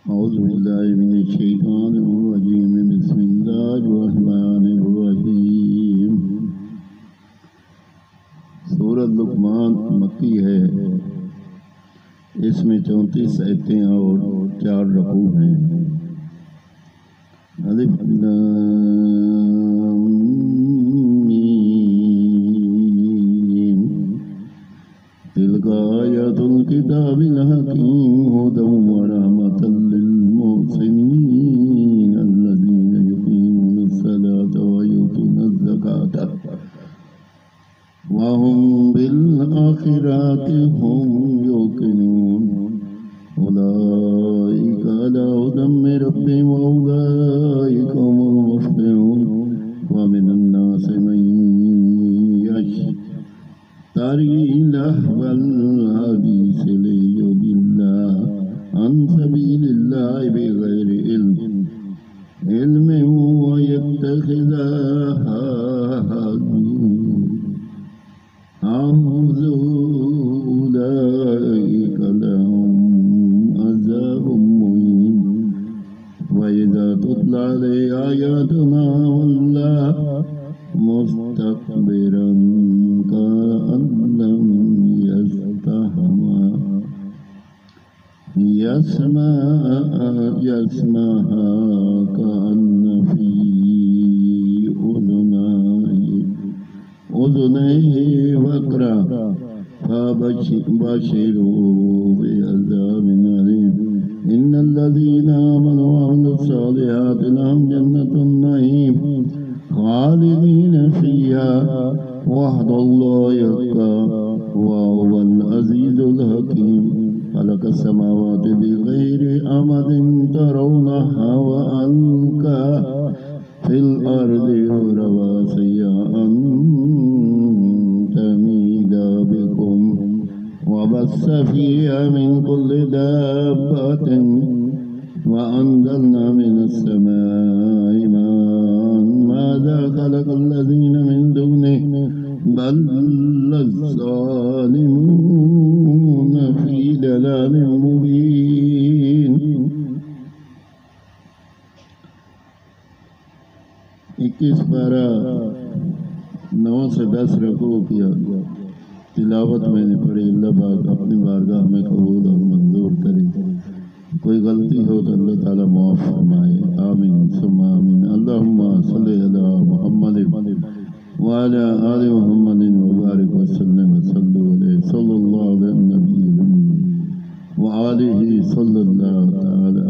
أعوذ بالله من الشيطان الرجيم بسم الله الرحمن الرحيم सूरत लुक़मान मक्की है। इसमें 34 आयतें और 4 रकू हैं। अलिफ लाम मीम तिलका आयातुल किताबिल हकीम हुदन व रहमतल लिल मुहसिनीन अल्लज़ीना युक़ीमूनस सलाता व युतूनज़ ज़काता वहुम बिल आखिराति हुम युक़िनून उलाइका अला हुदम मिन रब्बिहिम व उलाइका हुमुल मुफ़्लिहून व मिनन नासि मन यश्तरी लहवल हदीस लियुदिल्ला अन सबीलिल्लाहि बिग़ैरि इल्मिन व यत्तखिज़हा أولئك لهم عذاب مهين وإذا تتلى عليه آياتنا ولى مستكبرا كأن لم يسمعها كأن في أذنيه وقرا فبشروا بعذاب أليم إن الذين آمنوا وعملوا الصالحات لهم جنة النعيم خالدين فيها وعد الله حقا وهو العزيز الحكيم خلق السماوات بغير أمد ترونها وألقى في الأرض رواسي أن تميد بكم وبث فيها من كل دابة وأنزلنا من السماء ماء ماذا خلق الذين من دونه بل الظالمون في ضلال مبين 21 पारा 9 से 10 रकू किया। तिलावत मैंने पढ़ी। अल्लाह पाक अपनी बारगाह में कबूल और मंजूर करे। कोई गलती हो तो अल्लाह ताला माफ़ फरमाए। आमीन सुम्मा आमीन। अल्लाहुम्मा सल्लि अला मुहम्मद व अला आलि मुहम्मद व बारिक व सल्लिम व सल्लु अलैहि सल्लल्लाहु अलैहि नबी व आलिहि सल्लल्लाहु तआला